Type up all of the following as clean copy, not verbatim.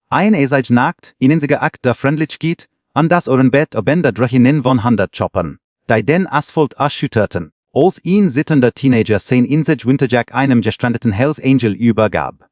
Seid nackt, inensige Akt der Friendlichkeit, an das euren Bett obender Drachinen von Hundert choppern, die den Asphalt erschütterten, als ihn sittender Teenager sein in sich Winterjack einem gestrandeten Hells Angel übergab.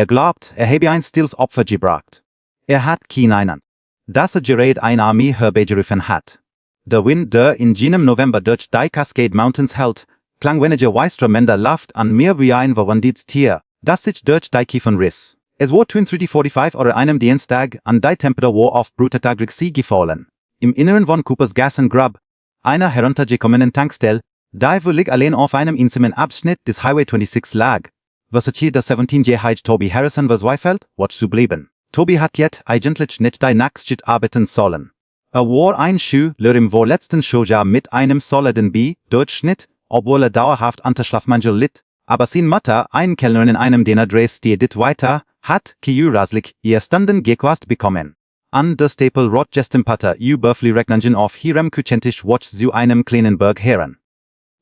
Glaubt, habe ein stilles Opfer gebracht. Hat keinen. Dass gerät eine Armee herbeigerufen hat. Der Wind, der in jenem November durch die Cascade Mountains hält, klang weniger weistremender Luft an mir wie ein verwundetes Tier, das sich durch die Kiefen riss. Es war 23:45 oder einem Dienstag an die Temperatur war auf Brutatagrig See gefallen. Im Inneren von Coopers Gassen Grub, einer heruntergekommenen Tankstelle, die völlig allein auf einem einsamen Abschnitt des Highway 26 lag. Was der 17-jährige Toby Harrison verzweifelt, was zu bleiben. Toby hat jetzt eigentlich nicht die Nachtschit arbeiten sollen. War ein Schüler im vorletzten Schuljahr mit einem soliden B-Durchschnitt, obwohl dauerhaft unter Schlafmangel litt, aber sein Mutter, ein Kellnerin in einem der Adresse dit weiter, hat kiuraslich ihr Stunden gekost bekommen. An der Staple rot Gestimpater überfli Rechnungen auf ihrem Küchentisch watch zu einem kleinen Berg Herren.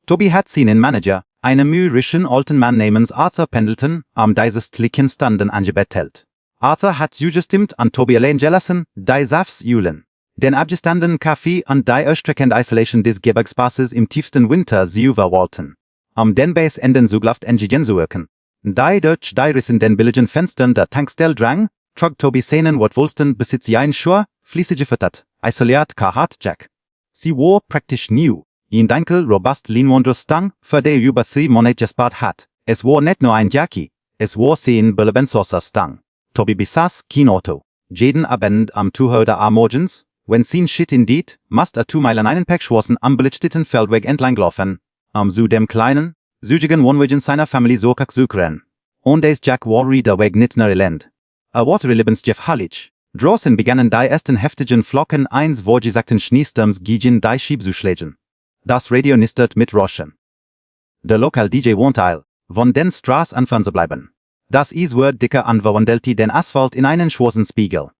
Toby hat seinen Manager, einen mürrischen alten Mann namens Arthur Pendleton, dieses Tlichen Stunden angebettelt. Arthur hat zugestimmt an Toby allein gelassen, die Safs Julen. Den abgestandenen Kaffee und die erstreckende Isolation des Gebirgspasses im tiefsten Winter sie überwollten. Den Base enden zuglaft entgegen zu wirken. Die durch die Rissen den billigen Fenstern der Tankstelle drang, trug Toby seinen wortvollsten Besitz ein Schur, fließige Vertat, isoliert Carhartt Jack. Sie war praktisch new. In Dankel robust Leinwanders Stang, für die über 3 Monate gespart hat. Es war nicht nur ein Jacke, es war sein Billebensaucer Stang. Toby besaß kein Auto. Jeden Abend am Zuhörer am Morgens, wenn sein Shit indeed, must 2 Meilen einen Pechschwarzen am belichteten Feldweg entlang laufen. Zu dem kleinen, südigen Wohnwagen seiner Familie so suchen. Und des Jack war der Weg nicht nur elend. War Lebensjeff Hallig. Draußen begannen die ersten heftigen Flocken eins vorgesagten Schneesturms gegen die Schiebzuschlägen. Das Radio nistert mit Rauschen. Der Lokal-DJ wohnteil, von den Straß anfangen zu bleiben. Das Eis wird dicker und verwandelte den Asphalt in einen schwarzen Spiegel.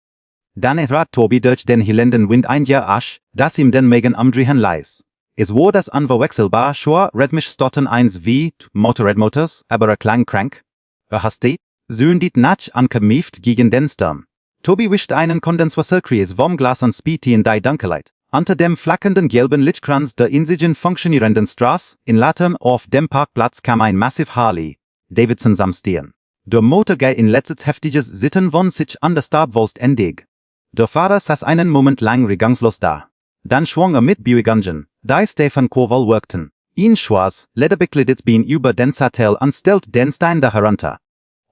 Dann trat Toby durch den hellenden Wind ein Jahr Asch, das ihm den Megen amdrehen ließ. Es war das unverwechselbar schor rhythmisch Stotten eins wie Motorradmotors, aber klang krank. Hastig, dit Natsch angemäft gegen den Sturm. Toby wischt einen Kondenswasserkreis vom Glas an Speedy in die Dunkelheit. Unter dem flackernden gelben Lichtkranz der in sich funktionierenden Straße, in Latem auf dem Parkplatz kam ein massiv Harley Davidson samstehen. Der Motor geh in letztes heftiges Sitten von sich an der Stabwolst endig. Der Fahrer saß einen Moment lang regungslos da. Dann schwang mit Buigangen, die Stefan Kowal wirkten. Ihn schwarz, lederbekleidet bin über den Sattel und stellt den Stein da herunter.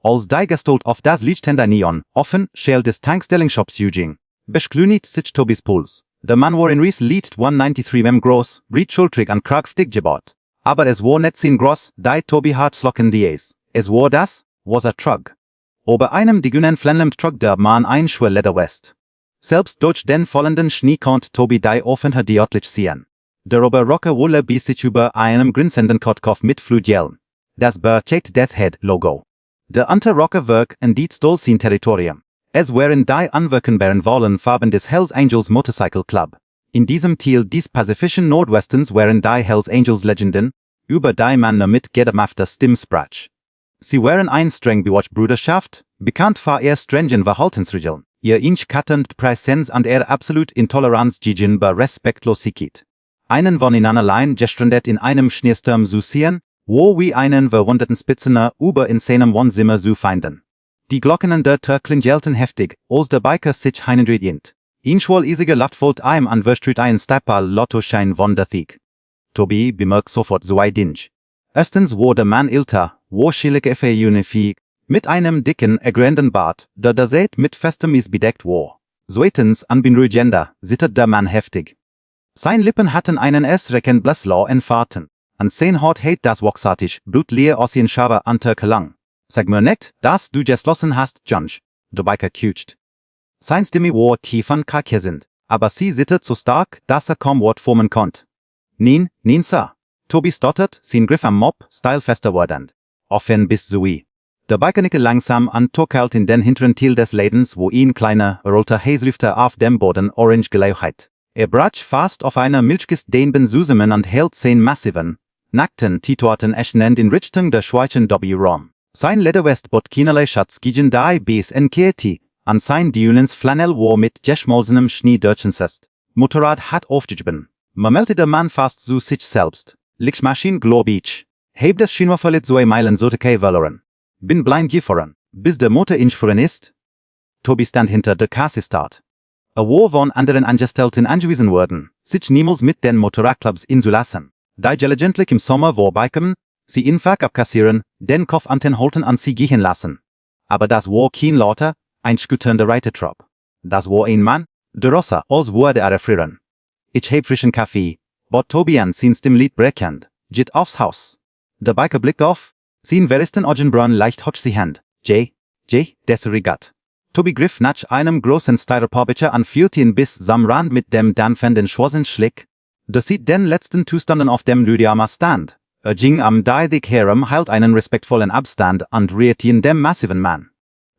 Als die gestolt auf das Lichtender Neon, offen, schell des Tankstellingshops Eugene, beschleunigt sich Tobys Puls. Der Mann war in Ries Lied 193 m groß, breitschultrig und kragftig gebaut. Aber es war nicht sein groß, die Toby hart slocken dies. Es war das, was a Truck. Ober einem digünen Flenlemt Truck der Mann ein Schwer Leder West. Selbst durch den fallenden Schnee konnte Toby die offenheit deutlich sehen. Der Oberrocker Wolle biss sich über einem grinsenden Kotkopf mit Flutjelm. Das Burchett Deathhead Logo. Der Unterrocker wirkt in die Stol sein Territorium. Es waren die unwirkenbaren Wallenfarben des Hells Angels Motorcycle Club. In diesem Teil des pazifischen Nordwestens waren die Hells Angels Legenden, über die man nur mit gedämpfter Stimme sprach. Sie waren ein streng bewacht Bruderschaft, bekannt für ihr strengen Verhaltensregeln, ihr inchkattend Präsenz und ihre absolut Intoleranz gegenüber Respektlosigkeit. Einen von ihnen allein gestrandet in einem Schneesturm zu sehen, wo wie einen verwundeten Spitzener über in seinem Wohnzimmer zu finden. Die Glocken der Tür klingelten heftig, als der Biker sich hineinredient. Ihn schwoll eisige Luft folgt einem an verstrüht ein Stapel Lottoschein von der Thieg. Toby bemerkt sofort so ein Ding. Erstens war der Mann älter, wahrscheinlich fähig, mit einem dicken, ergründeten Bart, der Seid mit festem Eis bedeckt war. Zweitens, an beruhigender, zittert der Mann heftig. Seine Lippen hatten einen erschreckend Blaslau entfahren. An sein Haut heit das wachsartig, blutleer aus ihren Schaber Anterkelang. Sag mir nicht, dass du geschlossen hast, Junge. Der Biker quietscht. Sein Stimme war tief und karkesend, aber sie zittert so stark, dass kaum Wort formen konnte. Nein, Sir. Toby stottert, sein Griff am Mob, steilfester werdend. Offen bis Zui. Der Biker nickte langsam und torkelt in den hinteren Teil des Ladens, wo ihn kleiner, roter Häslüfter auf dem Boden orange gelaucht. Brach fast auf einer Milchkist den Benzusemen und hält sein massiven, nackten Titorten eschnend in Richtung der schwarzen W-Rom. Sein Lederwest bot keinerlei Schatz gegen die bis NKT, an sein Dünens Flanell war mit geschmolzenem Schnee durchsetzt. Motorrad hat aufgegeben. Man meldete man fast zu sich selbst. Lichtmaschine glaub ich. Heb das Schienenverlet 2 Meilen sollte kei verloren. Bin blind gefahren, bis der Motor ingefahren ist. Tobi stand hinter der Kasse start. Wo von anderen Angestellten angewiesen wurden, sich niemals mit den Motorradclubs inzulassen. Die gelegentlich im Sommer vorbeikommen, sie in Verk abkassieren, den Kopf an den Holten an sie gehen lassen. Aber das war kein lauter, einschütternder Reitertrop. Das war ein Mann, der Rossa, als würde erfrieren. Ich heb frischen Kaffee, bot Tobi an sinds dem Lied brechend, geht aufs Haus. Der Biker blickt auf, sehen veristen Ogenbrunn leicht hotsch sie Hand. Deserigat. Tobi griff nach einem großen Styroporbecher an, führte ihn bis zum Rand mit dem dampfenden schwarzen Schlick. Das sieht den letzten Zustanden auf dem Rüdiamer Stand. Ging am Deidig herum, hielt einen respektvollen Abstand und riet ihn dem massiven Mann.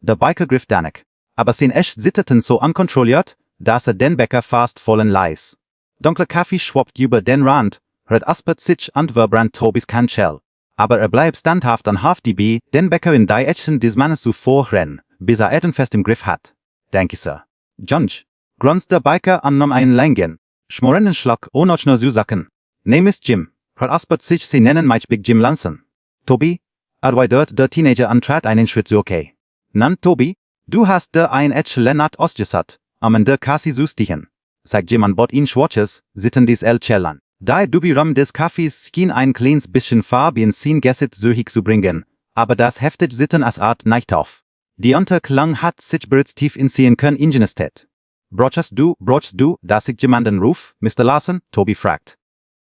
Der Biker griff danach. Aber sein Echt zitterten so unkontrolliert, dass den Bäcker fast vollen ließ. Dunkler Kaffee schwappt über den Rand, hört aspert sich und verbrand Tobis Kanschell. Aber bleibt standhaft und haft die den Bäcker in die Ächten des Mannes zuvorrennen, bis fest im Griff hat. Danke, Sir. Junge, grunzt der Biker an einen Längen, schmorenden Schlag ohne nur Süßsacken. Name ist Jim, hört aspert sich, sie nennen mich Big Jim Lanson. Tobi, dort der Teenager antrat einen Schritt so okay. Nan, Tobi, du hast der ein Lennart ausgesat, am der Kassi süßtichen. Sagt Jim an Bord ihn Schwarzes, sitten dies Chellern. Da Dubirum des Kaffees schien ein kleines bisschen Farbe in sin Gesset süchig zu bringen, aber das heftig sitten as Art nicht auf. Die Unterklang hat sich bereits tief inziehen können Ingenestet. Brochst du, dass ich jemanden ruf, Mr. Larson? Tobi fragt.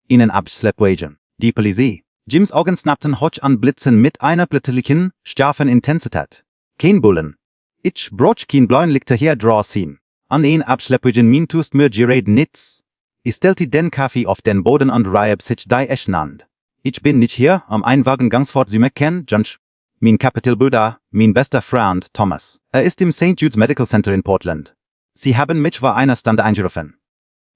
Ihnen abschleppwagen. Die Polizei. Jims Augen snappten hoch an Blitzen mit einer plötzlichen, scharfen Intensität. Kein Bullen. Ich broch kein bläunlichter hier draus hin. An ein abschleppwagen min tust mir gerät nix. Ich stellte den Kaffee auf den Boden und reib sich die Eschnand. Ich bin nicht hier, ein Wagen gangsfort Sie kennen, Junge. Mein Kapitelbruder, mein bester Freund, Thomas. Ist im St. Jude's Medical Center in Portland. Sie haben mich vor einer Stunde angerufen.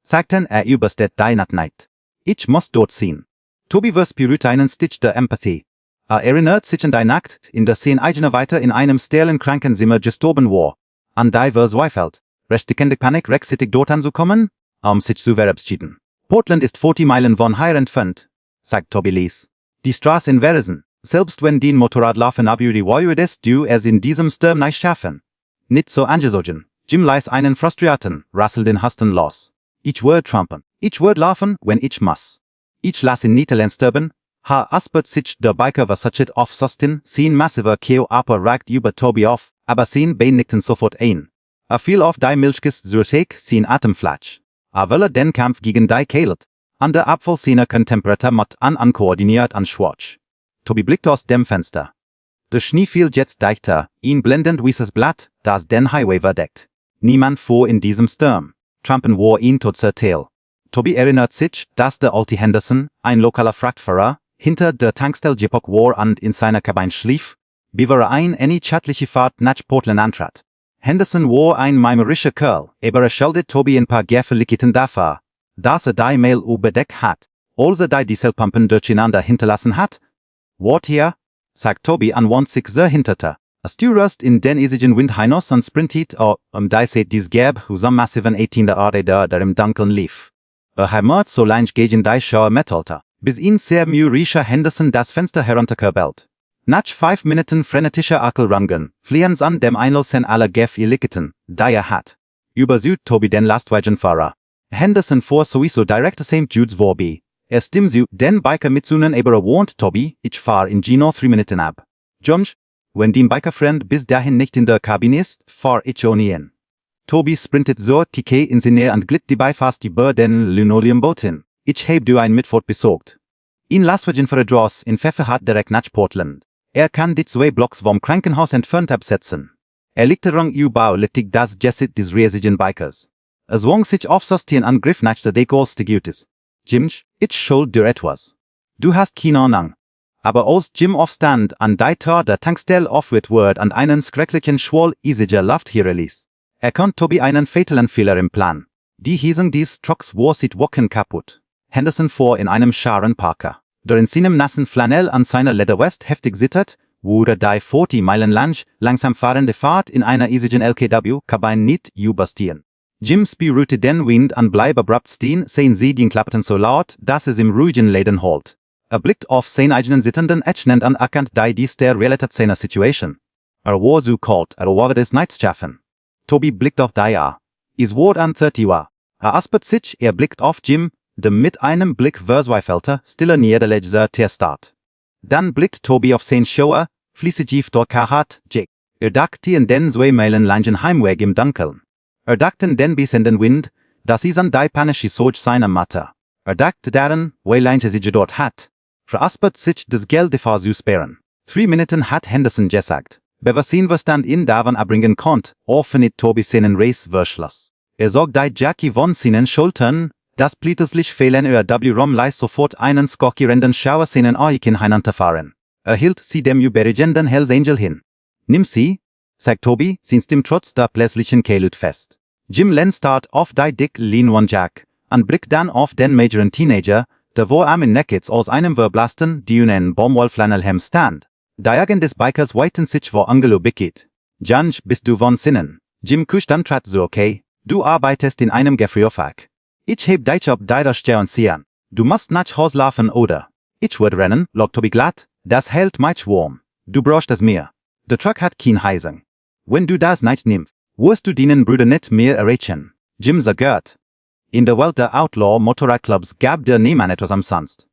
Sagten übersteht die Nacht nicht. Ich muss dort sein. Tobi verspürte einen Stitch der Empathie. Erinnert sich an die Nacht, in der sein eigener weiter in einem sterilen Krankenzimmer gestorben war. An die zweifelt. Restikende Panik rechtzeitig dort anzukommen, sich zu verabschieden. Portland ist 40 Meilen von hier entfernt, sagt Tobi Lees. Die Straße in Versen, selbst wenn die Motorradlaufen abüri ist, du es in diesem Sturm nicht schaffen. Nicht so angesogen. Jim ließ einen frustrierten, rasselnden Hasten los. Ich würde trampen. Ich würde laufen, wenn ich muss. Ich lasse in Niederland sterben. Aspert sich der Biker versachet auf Sustin, sein massiver Keo Upper ragt über Tobi auf, aber sein Bein nickten sofort ein. Fiel auf die Milchkist Zürich, sein Atemflatsch. Will den Kampf gegen die Keilet. An der Abfallszene Temperatur mat ankoordiniert an Schwarz. Tobi blickt aus dem Fenster. Der Schnee fiel jetzt dichter, ihn blendend weißes Blatt, das den Highway verdeckt. Niemand fuhr in diesem Sturm. Trampen war ihn tot zerteilt. Tobi erinnert sich, dass der alte Henderson, ein lokaler Frachtfahrer, hinter der Tankstelle Jepok war und in seiner Kabine schlief, bevor eine schattliche Fahrt nach Portland antrat. Henderson war ein meimerischer Kerl, aber schuldet Tobi ein paar Gefälligkeiten dafür, dass die Mail überdeckt hat, als die Dieselpumpen durcheinander hinterlassen hat. Wart hier, sagt Tobi an sich sehr hinterte. Du rust in den eisigen Wind hinaus und sprintet, die seht dies Gäb, husam massiven 18. Arbeiter, der im Dunkeln lief. Heimat so lange gegen die Schauer Metalter, bis ihn sehr mührischer Henderson das Fenster herunterkurbelt. Nach 5 Minuten frenetischer Ackelrangen, fliehen an dem Einzelnen aller Gefälligkeiten, die hat. Übersüht Tobi den Lastwagenfahrer. Henderson fuhr sowieso direkt St. Jude's vorbei. Stimmt den Biker mitzunehmen, aber warnt Tobi, ich fahr in Gino 3 Minuten ab. Junge, wenn die Bikerfreund bis dahin nicht in der Kabine ist, fahr ich ohne ihn. Tobi sprintet so Tike in seine Nähe und glitt dabei fast über den Linoleumboot hin. Ich hab du ein Mitfahrt besorgt. Ihn Lastwagenfahrer draus in Pfeffer hat direkt nach Portland. Kann die 2 Blocks vom Krankenhaus entfernt absetzen. Liegt rang U-Bau lettig das Jessit des riesigen Bikers. Zwang sich auf den Angriff nach der Dekos de Gutes. Jim, ich schuld dir etwas. Du hast keine Ahnung. Aber als Jim aufstand an die Tür der Tankstelle aufwärts wird und einen schrecklichen Schwall eisiger Luft hier ließ, erkannt Tobi einen fatalen Fehler im Plan. Die Hiesung des Trucks war seit Wochen kaputt. Henderson fuhr in einem scharen Parker, der in seinem nassen Flanell an seiner Lederwest heftig zittert, wurde die 40 Meilen lang langsam fahrende Fahrt in einer eisigen LKW-Kabine nicht überstehen. Jim spürte den Wind und blieb abrupt stehen, sehen sie den Klappten so laut, dass es im ruhigen Leden holt. Blickt auf seinen eigenen sittenden Ätschnend und erkannt dies der Realität seiner Situation. War so kalt, wollte es nicht schaffen. Toby blickt auf die an. Es wurde an 30 war. Aspert sich, blickt auf Jim, der mit einem Blick verzweifelte, stille Niederlegser Tierstaat. Dann blickt Toby auf sein Schauer, fließig durch Kahat, Jacke. Dachte in den 2 Meilen langen Heimweg im Dunkeln. Dachte den bissenden Wind, dass is an die panische Sorge seiner Mutter. Dachte daran, wie lange sie dort hat. Veraspert sich das Geld dafür zu sparen. 3 Minuten hat Henderson gesagt. Bewassen Verstand in davon abbringen konnt, offenit Toby seinen Race verschloss. Sagt die Jacke von seinen Schultern, dass plötzlich fehlen W-Rom leist sofort einen skockierenden Schauer seinen Augen hinunterfahren. Hielt sie dem überregenden Hells Angel hin. Nimm sie, sagt Toby, sind ihm trotz der plötzlichen Kälte fest. Jim Len starrt auf die dick Lean Jack, und blickt dann auf den Ein Teenager, der wo am in Neckets aus einem verblasten, dünnen Baumwollflanellhemd stand. Der Augen des Bikers weiten sich vor Angelo Bickit. Jansch, bist du von Sinnen? Jim kuscht dann trat so okay. Du arbeitest in einem Gefrierfach. Ich heb dich ab deiner Stirn ziehen. Du musst nach Haus laufen oder? Ich würd rennen, log Toby glatt. Das hält mich warm. Du brauchst es mehr. Der Truck hat kein Heisung. Wenn du das nicht nimmst, wirst du deinen Brüder nicht mehr erreichen. Jim sagt. In der Welt der Outlaw-Motorradclubs gab der niemand etwas umsonst.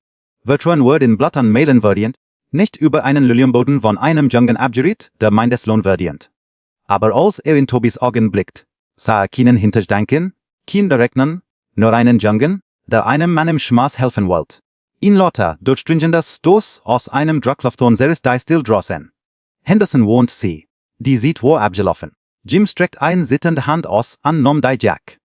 Vertrauen wird in Blattern mailen verdient, nicht über einen Lilienboden von einem Jungen abgerät, der Mindestlohn verdient. Aber als in Tobys Augen blickt, sah keinen Hintergedanken, kein Rechnen, nur einen Jungen, der einem Mann im Schmaß helfen wollte. In lauter, durchstringender Stoß aus einem Drucklufton seres die still draußen. Henderson wohnt sie. Die sieht wo abgelaufen. Jim streckt eine sittende Hand aus und nahm die Jack.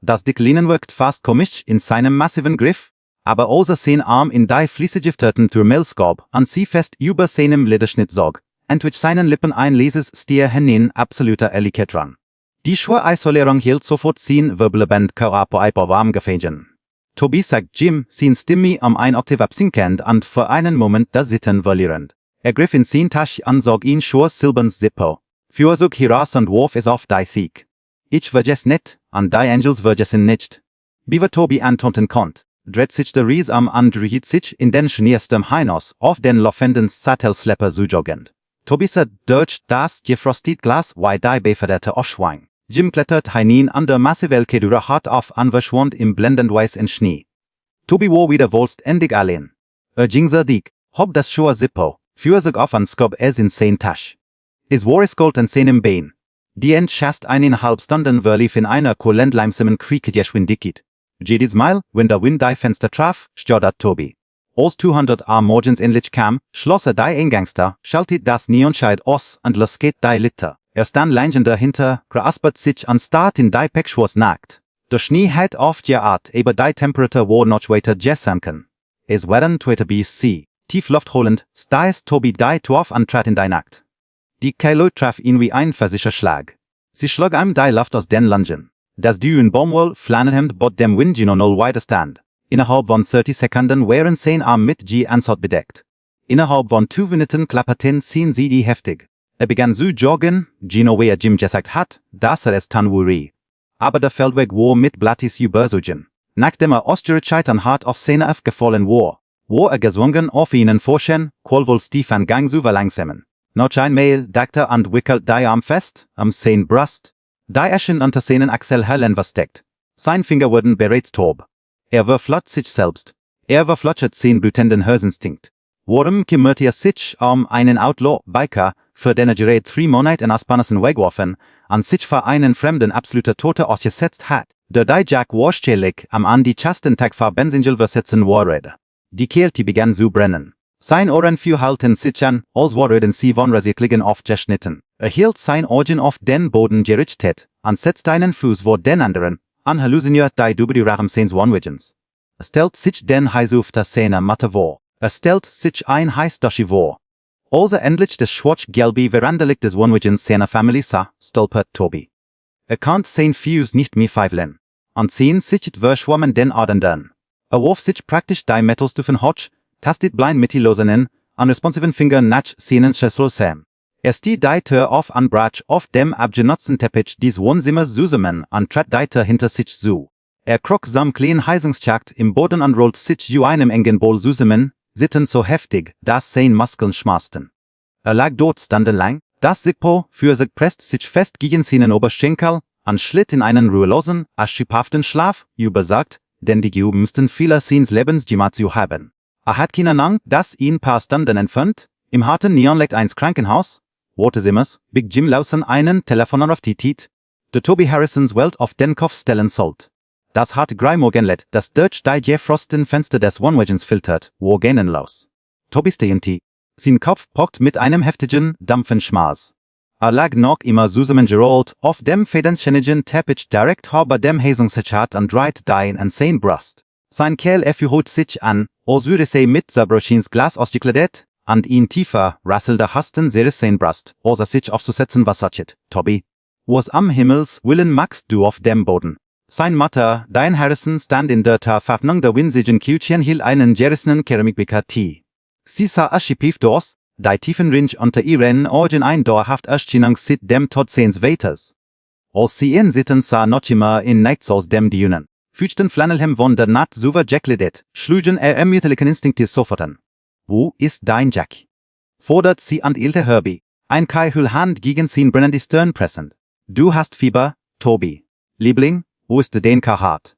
Das dicke Linen wirkt fast komisch in seinem massiven Griff, aber außer sein Arm in die fließgefterten Turmelskop und sie fest über seinem Lederschnitt sog, entwich seinen Lippen ein leises Stier hinein absoluter Ehrlichkeit dran. Die Schwurisolierung hielt sofort sein wirbelband Körper warm gefegen. Toby sagt Jim, sein Stimme ein Oktav absinkend und für einen Moment das Sitten verlierend. Griff in sein Tasche und sog ihn schur silberns Zippo. Führsog heraus und warf es auf die Thiek. Ich vergess nicht, und die Angels vergessen nicht. Wie wir Toby antonten konnt, dreht sich der Ries am und dreht sich in den schniersten Hinaus auf den laufenden Sattelschlepper zu joggend. Toby durch das gefrostet Glas wie die befederte Oschwein. Jim klettert hinein an der massive LKW hart auf und verschwand im blendend weißen Schnee. Toby war wieder wohlständig allein. Ging sehr dick, hob das Schuhe Zippo, führ sich auf und skob es in sein Tasch. Es war es gold an seinem Bein. Die entschast 1,5 Stunden verlief in einer kolendleimsamen Geschwindigkeit. Jedes Mal, wenn der Wind die Fenster traf, stört Toby. Als 200 morgens endlich kam, schloss die Eingangstür, schaltet das Neonscheid aus und losgeht die Litter. Stand langen dahinter, graspert sich und starrt in die Pechschwurs nackt. Der Schnee hat oft geart, aber die Temperatur war noch weiter gesunken. Es waren weiter bis sie. Tief Luft holend, stieß Toby die Tür auf und trat in die Nacht. Die Kälte traf ihn wie ein physischer Schlag. Sie schlug ihm die Luft aus den Lungen. Das dünne Baumwoll-Flanellhemd bot dem Wind noch null Widerstand. Innerhalb von 30 Sekunden waren sein Arm mit G-Ansot bedeckt. Innerhalb von 2 Minuten klapperten sie die heftig. Begann zu joggen, Gino wie Jim gesagt hat, dass es tan würde. Aber der Feldweg war mit Blattis überzogen. Nachdem ausgescheitert hart auf seine aufgefallen war gezwungen auf ihnen forschen, wohl Stefan Gang zu verlangsamen. Noch ein Mail, dachte und wickelt die Arm fest, am sein Brust. Die Eschen unter seinen Achsel hellen versteckt. Sein Finger wurden bereits taub. War flott sich selbst. Verflotschert sein blutenden Hörsinstinkt. Warum kümmert sich einen Outlaw-Biker, für den gerät 3 Monate in Aspanassen weggeworfen, und sich für einen fremden absoluter Tote ausgesetzt hat, der die Jack wahrscheinlich an die Chastentag für Benzingel versetzen wurde. Die Kälte begann zu brennen. Sein Ohren halten sich an, als würden sie von Rasiklingen aufgeschnitten. Hielt sein Augen auf den Boden gerichtet, und setzte einen Fuß vor den anderen, und halluziniert die Dubidirachen seines Wohnwagens. Stellt sich den Heiß auf der Szene Matte vor. Stellt sich ein Heißdoschi vor. Als endlich das schwarz-gelbe Verandelicht des Wohnwagens seiner Familie sah, stolpert Toby. Kann sein Fuß nicht mehr feiveln. Und sehen sich verschwommen den Adern. Warf sich praktisch die Metallstufen hoch, tastet blind mittellosen unresponsiven Finger nach Szenen Sam. Die Deiter auf an Brach auf dem abgenutzten Teppich des Wohnzimmers zusammen und trat Deiter hinter sich zu. Krog sam kleinen Heisungsjagd im Boden und rollt sich zu einem engen Bowl zusammen, sittend so heftig, dass seine Muskeln schmaßten. Lag dort stundenlang, das Sipo für sich presst sich fest gegen seinen Oberschenkel und schlitt in einen ruhelosen, aschhaften Schlaf, übersagt, denn die Geüben müssten vieler seines Lebens gemacht zu haben. Hat keine Ahnung, dass ihn paar Stunden entfernt, im harten Neonlicht eins Krankenhaus, Wartesimmers, Big Jim Lawson einen Telefoner auf die Tit, der Toby Harrisons Welt auf den Kopf stellen sollt. Das harte Greimorgenlet, das durch die Jeffrosten Fenster des Wohnwagens filtert, wo gehen los. Toby stehend, sein Kopf pockt mit einem heftigen, dampfen Schmaß. Lag noch immer zusammen gerollt auf dem federschönigen Teppich direkt über dem Heisungschat und dreht die an sein Brust. Sein Kerl erfühlt sich an, als würde sie mit Sabrochins Glas ausgekleidet, und ihn tiefer rasselnder Hasten sehr sein Brust, als sich aufzusetzen was sagt, Toby. Was am Himmels willen machst du auf dem Boden? Sein Mutter, dein Harrison stand in der Verfassung der winzigen Küchen hielt einen gerissenen Keramikbecher Tee. Sie sah aschipief aus, die tiefen Ringe unter ihren Augen ein dauerhaft Erscheinung seit dem Tod seines Vaters. Als sie ihn sitten sah noch immer in nichts aus dem Dünen. Füchten Flannelhem von der Nacht super gekleidet, schlugen ermüdlichen Instinkte sofort an. Wo ist dein Jack? Fordert sie an ilte Herbie, ein Keihüllhand gegen sein brennende Stirn pressend. Du hast Fieber, Toby. Liebling, wo ist den hart?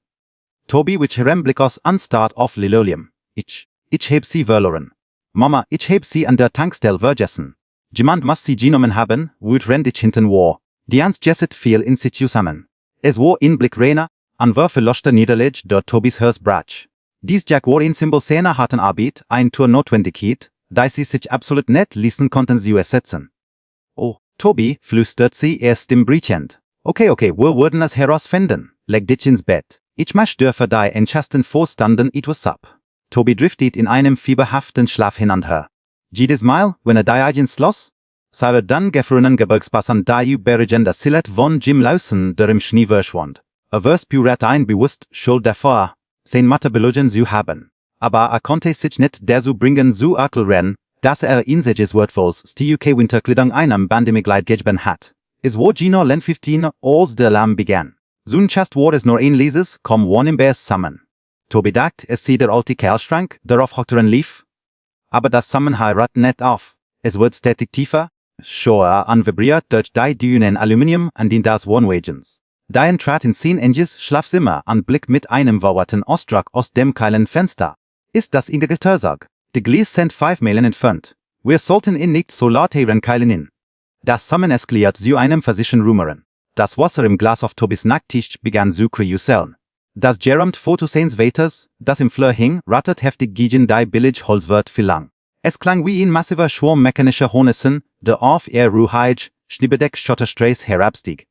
Toby wich Blick aus anstarrt auf Lilolium. Ich heb sie verloren. Mama, ich heb sie an der Tankstelle vergessen. Jemand muss sie genommen haben, wut rennt ich hinten war. Die Ernst jesset viel in sich zusammen. Es war in Blick Rena, an wer verloster Niederlage dort Tobys Hers Brach. Dies Jack war in Symbol seiner harten Arbeit, ein Tour Notwendigkeit, da sie sich absolut nicht ließen konnten sie ersetzen. Oh, Toby, flüstert sie erst im Briechend. Okay, wir würden es herausfinden. Leg dich ins Bett. Ich möchte für die entschassten Vorstanden etwas ab. Toby driftet in einem fieberhaften Schlaf hinunter. Jedes Mal, wenn die Augen schloss, sah dann gefrorenen Gebirgspassern die Bergen das Silhouette von Jim Lawson, der im Schnee verschwand. Wirst puret ein bewusst Schuld davor, sein Mutter belogen zu haben. Aber konnte sich nicht dazu bringen zu erklären, dass in sich Wortvolls die UK Winterkleidung einem Bandemitglied gegeben hat. Es war Gino Len 15, als der Lärm begann. Zunchast war es nur ein Leses, komm one im Bärs zusammen. Toby dacht, es sei der alte Kerlschrank, darauf hockte lief. Aber das Zusammenheirat nicht auf. Es wird stetig tiefer, schauer an vibriert durch die Dünen Aluminium an den das Wohnwagens. Diane trat in 10 Inches Schlafzimmer an Blick mit einem verwahrten Ausdruck aus dem kleinen Fenster. Ist das in der Gittersag? Die Glees sind 5 Meilen entfernt. Wir sollten ihn nicht so laut hören Keilenin. Das Zusammen eskaliert zu einem versichern Rumeren. Das Wasser im Glas auf Tobys Nacktisch begann zu kräuseln. Das Gerümt Foto seines Vaters, das im Flur hing, rattert heftig gegen die billig Holzwört lang. Es klang wie ein massiver Schwarm mechanischer Hornissen, der auf ruhig, Schneebedeck Schotterstraß herabstieg.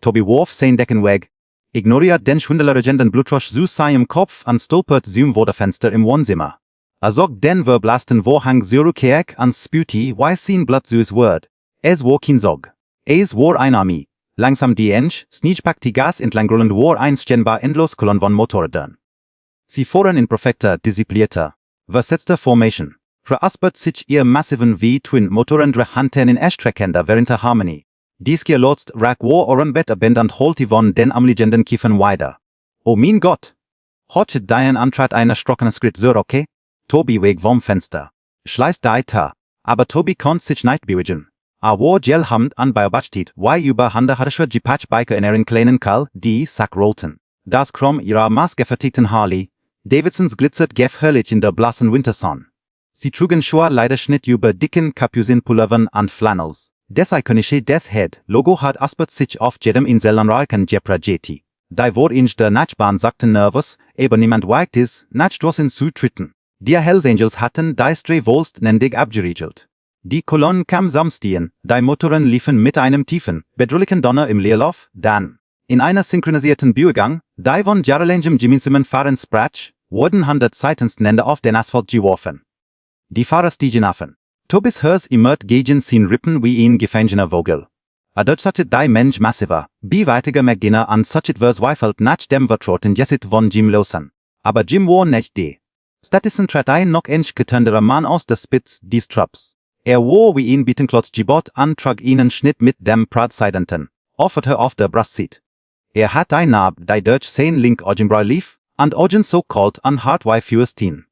Toby warf sein Decken weg, ignoriert den schwindelerregenden Blutrosch zu seinem Kopf und stolpert zum Wohnfenster im Wohnzimmer. Sog den verblasten Vorhang zurückkehrt und spüti weiß sein Blatt süß Word. Es war kein Sog. Es war ein Armee. Langsam die Ensch, sneechpackt die Gas entlang rollend war ein scheinbar endlos Kolonn von Motorrädern. Sie fuhren in perfekter, disziplinierter, versetzter Formation. Veraspert sich ihr massiven V-Twin-Motoren durch Hanten in Erstreckender während der Harmonie. Dies gelotst rack war Orenbett abendend holt von den amliegenden Kiefern weiter. Oh mein Gott! Hotchet Diane antrat ein erschrockener Schritt zur okay? Toby weg vom Fenster. Schleißt da, aber Toby konnte sich nicht bewegen. War gelhammt an beobachtet, wie über handharische Gepatchbiker in ihren kleinen Kall, die Sack rollten. Das Krumm ihrer maßgefertigten Harley, Davidsons glitzert gefhöllig in der blassen Wintersonne. Sie trugen Schuhe Leiderschnitt über dicken Capucin-Pullovern und Flannels. Das ikonische Death Head Logo hat aspert sich auf jedem Inselnreichen Jepra Jeti. Die war in der Nachbarn sagten nervös, aber niemand wagt es, nach draußen zu treten. Die Hells Angels hatten die Stray wohlständig abgeriegelt. Die Kolonnen kam samstehen, die Motoren liefen mit einem tiefen, bedrohlichen Donner im Leerlauf, dann. In einer synchronisierten Bührgang, die von jahrelangem gemeinsamen Fahren sprach, wurden 100 seitensten Ende auf den Asphalt geworfen. Die Fahrer stiegen auf. Tobys Hers immert gegen sin Rippen wie ein gefangener Vogel. Dort sachet die Mensch massiver, beweitiger McDinner an sachet verzweifelt nach dem Vertrauten Jessit von Jim Lawson. Aber Jim war nicht de. Stattdessen trat ein noch ähnlich getönderer Mann aus der Spitze des Trupps. Wo wie ihn Bietenklotz Gibot antrag ihnen Schnitt mit dem Pratseidenten, offerte auf der Brustseat. Hat ein Nab, die Deutsch sein link Ogenbrau lief, and Ogen so called an hart wie fürs Teen.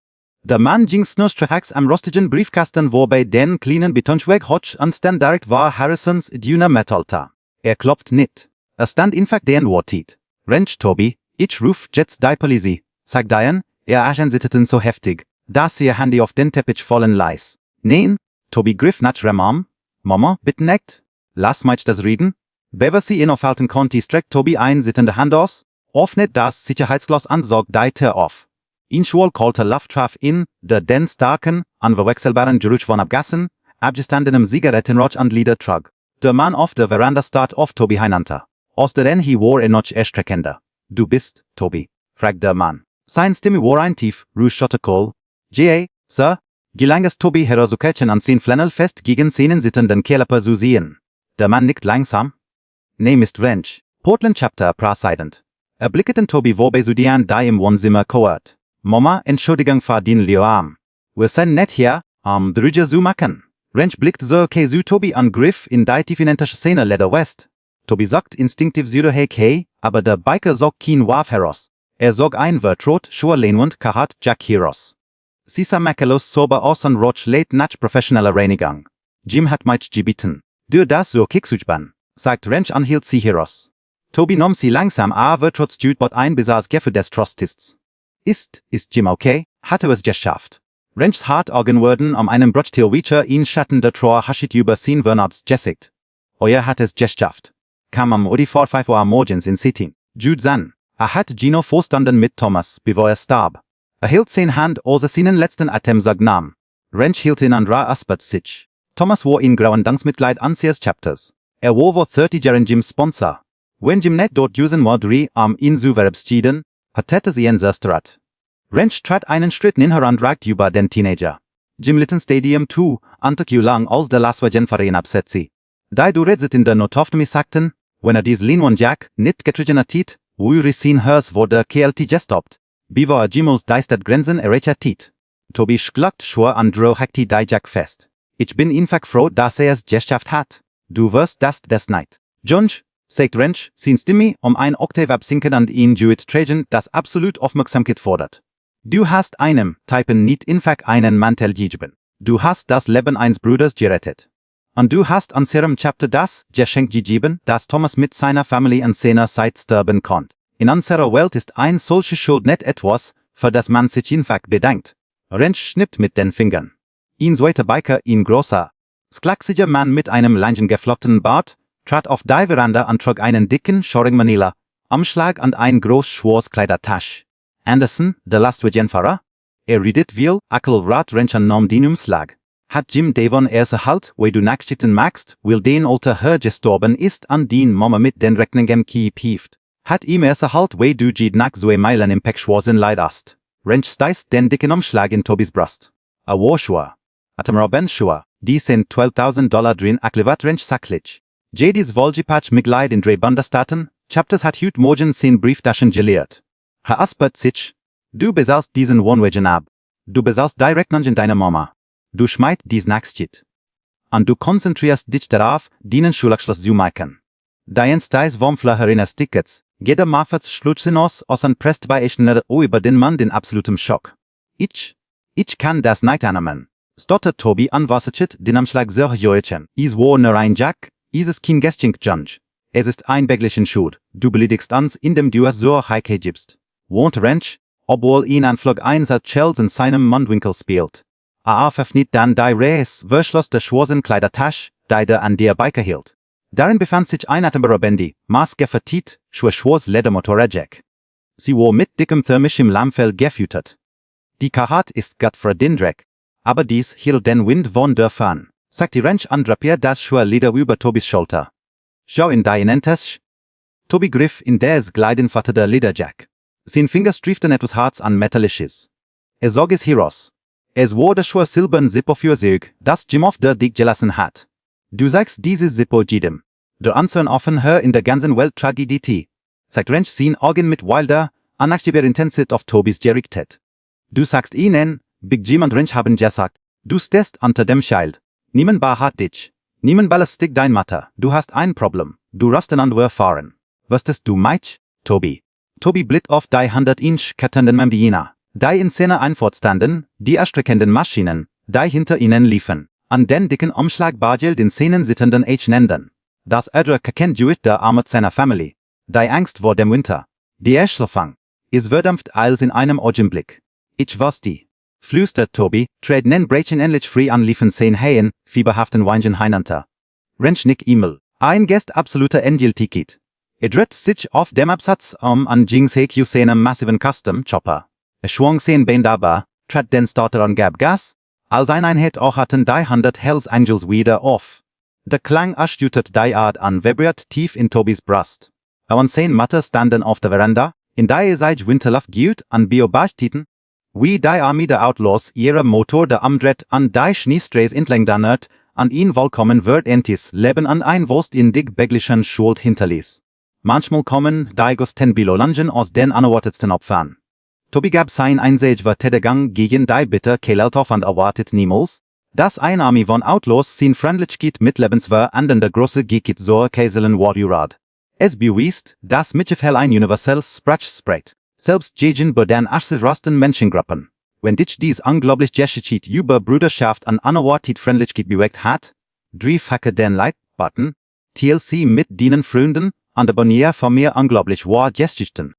Der Mann ging snurstrahaks am rostigen Briefkasten wobei den kleinen Betonschweg hotsch und stand direkt war Harrisons Duna Metalta. Klopft nicht. Stand infak den Wortit. Rench Toby, ich ruf jetzt die Polizei, sagt Diane, Aschen sitteten so heftig, dass ihr Handy auf den Teppich fallen ließ. Nein, Toby griff nach Ramam. Mama, bitte nicht. Lass mich das reden. Bever sie ihn aufhalten konnte, streckt Toby ein sittende Hand aus, öffnet das Sicherheitsglas und saugt die Tür auf. Ihn schwol kalte Luft traf in, der den starken, unverwechselbaren Geruch von Abgassen, abgestandenem Zigarettenrauch und Lieder trug. Der Mann auf der Veranda starrt auf Toby hinunter. Aus der he war noch erstreckender. Du bist, Toby, fragt der Mann. Sein Stimme war ein tief, ruhig Kohl. G.A., Sir, gelang es Toby herauszukehren an sein Flannelfest gegen seinen sittenden Kerler zu sehen. Der Mann nickt langsam. Nee, Mr. Wrench, Portland Chapter praseidend. Blicketen Toby wobei zu die im Wohnzimmer kohört. Mama, Entschuldigung für den Lioam. Wir sind nicht hier, drüge zu machen. Wrench blickt so okay zu Toby an griff in die tiefenentische Szene Leder West. Toby sagt instinktiv zu hey, aber der Biker sagt kein Waf heraus. Sagt ein Wort rot, schur lehnwand, kahat Jack heraus. Sisa makelos sober aus und roch late nach professioneller Reinigung. Jim hat mich gebeten. Du das so kicksuchban, sagt Wrench und hielt sie heraus. Toby nahm sie langsam wird trotz Judbot ein besaß Geffe des Trustists. Ist Jim okay? Hatte es geschafft. Wrenchs Hartaugen wurden einem Brottilwitscher ihn schattender Trauer haschit über sein Vernabs jessigt. Hat es geschafft. Kam am Udi vor 5 Uhr morgens in City. Jude san. Hat Gino vorstanden mit Thomas, bevor starb. Hielt sein Hand außer seinen letzten Atem nahm. Wrench hielt ihn an aspert sich. Thomas war in grauen Dankmitglied an seines Chapters. War 30 Jahren Jims Sponsor. Wenn Jim net dort usen modri ihn zu verabschieden, hatte sie ein Zerstrat. Wrench trat einen Schritt näher und ragt über den Teenager. Jim litten Stadium 2, antok lang als der Laswagen Verein absetzi. Da du redset in der Notofte sagten, wenn dies Linwan Jack nicht getrigen hat, wo sin hers wurde KLT gestopt. Biva Jimmels deistet Grenzen erreicht. Toby schluckt schwor und dro hakti die Jack fest. Ich bin einfach froh, dass es geschafft hat. Du wirst das des Night. Junge, sagt Wrench, sin Stimme ein Oktav absinken und ihn Jewett tragen, das absolut Aufmerksamkeit fordert. Du hast einem Typen nicht einfach einen Mantel gegeben. Du hast das Leben eines Bruders gerettet. Und du hast unserem Chapter das Geschenk gegeben, das Thomas mit seiner Familie und seiner Zeit sterben konnte. In unserer Welt ist ein solche Schuld nicht etwas, für das man sich einfach bedankt. Wrench schnippt mit den Fingern. Ein zweiter Biker, ein großer, sklaxiger Mann mit einem langen geflochtenen Bart, trat auf die Veranda und trug einen dicken, schorigen Manila, Umschlag und ein groß schwarz Kleidertasch. Anderson, der Lastwagenfahrer? Redet viel, rat Wrench an nom den Umschlag. Hat Jim Devon halt, wo du nachschichten magst, will den alter Herr gestorben ist an den Mama mit den Rechnungen pieft. Hat ihm halt, wo du jed nach so Meilen im Pechschwarzen Leid hast. Wrench steißt den dicken Umschlag in Tobys Brust. War schwa. Atem Robben schwa. Die sind $12,000 drin, aklevat Wrench sacklich. Jedis Volgipatch Mitglied in drei Bundesstaaten, Chapters hat hüt morgen sin Brieftaschen geleert. Herr Aspert sich. Du besaßt diesen Wohnwagen ab. Du besaßt direkt in deiner Mama. Du schmeit dies Nackschit. Und du konzentrierst dich darauf, dienen Schulabschluss zu machen. Dein Steis Wurmflacher in das Tickets, jeder Maffers Schlutschen aus und presst bei Eschner über den Mann den absoluten Schock. Ich kann das nicht annehmen. Stottert Toby an Wasserchit, den Umschlag sehr joechen. Is war nur ein Jack, is es kein Geschenk, Junge. Es ist ein beglichen Schuld. Du beleidigst uns, indem du es so heike gibst. Wohnt Wrench, obwohl ihn an Flug 1 Chels in seinem Mundwinkel spielt. Verfnitt dann die Reis, verschloss der schwarzen Kleidertasch, die der an der Biker hielt. Darin befand sich ein atembarer Bandy, maßgefertigt, schwarz Ledermotorradjack. Sie war mit dickem thermischem Lammfell gefüttert. Die Kahat ist Gott für den Dreck. Aber dies hielt den Wind von der Fahn, sagte Wrench und drapiert das Schwerleder über Tobys Schulter. Schau in deinen Tasch. Toby griff in des Gleidenvater der Lederjack. Sein Finger strieften etwas Harz an Metallisches. Sog es heraus. Es war der schwer silbern Zippo für sich, das Jim auf der Dick gelassen hat. Du sagst dieses Zippo jedem. Der Anzern offen her in der ganzen Welt Tragödie, sagt Wrench sein Augen mit wilder, unnachstehbar Intensität auf Tobys gerichtet. Du sagst ihnen, Big Jemand Rinch haben gesagt, du stehst unter dem Schild. Niemand hat dich. Niemand belästigt dein Matter. Du hast ein Problem. Du rasten an wir fahren. Wüsstest du mich, Tobi? Tobi blit auf die 100-inch kettenden Membina. Die in Szene einfortstanden, die erstreckenden Maschinen, die hinter ihnen liefen. An den dicken Umschlagbagel den Szenen sittenden H-Nenden. Das Erdrücke kennt Juit der Arme seiner Familie. Die Angst vor dem Winter. Die Erschlafang. Is verdammt als in einem Augenblick. Ich was die. Flüstert Tobi, träd nen Brechen endlich frei an liefen sehen heien, fieberhaften Weinchen heinanter. Renschnick E-Mail. Ein Gest absoluter Endgültigkeit. Dreht sich auf dem Absatz an Jings Hek seinem massiven Custom Chopper. Schwung sehen Bein dabei, trat den Starter an gab Gas, als ein Einheit auch hatten die 100 Hells Angels wieder auf. Der Klang erstüttet die Art an vibriert tief in Tobis Brust. Und sehen Matter standen auf der Veranda, in die sich Winterluft gilt an Bio-Bachtiten, wie die Armee der Outlaws ihre Motor der Amdret an die Schneestreis entlang dannert, an ihn vollkommen wird entis Leben an ein Wurst in dick beglichen Schuld hinterließ. Manchmal kommen die Gusten Bilolangen aus den unerwartetsten Opfern. Tobi gab sein Einsage Tätergang gegen die bitter Keleltoff und erwartet niemals, dass ein Armee von Outlaws sin Freundlichkeit mitlebens war an der große Gekit zur Käselen Warriorad. Es beweist, dass Mitchefell ein universelles Sprach spricht, selbst gegen den rasten Menschengruppen. Wenn dich dies unglaublich Geschichte über Bruderschaft an unerwartet Freundlichkeit bewegt hat, facke den Like-Button, TLC mit deinen Freunden, und abonniere von mir unglaublich wahr Geschichten.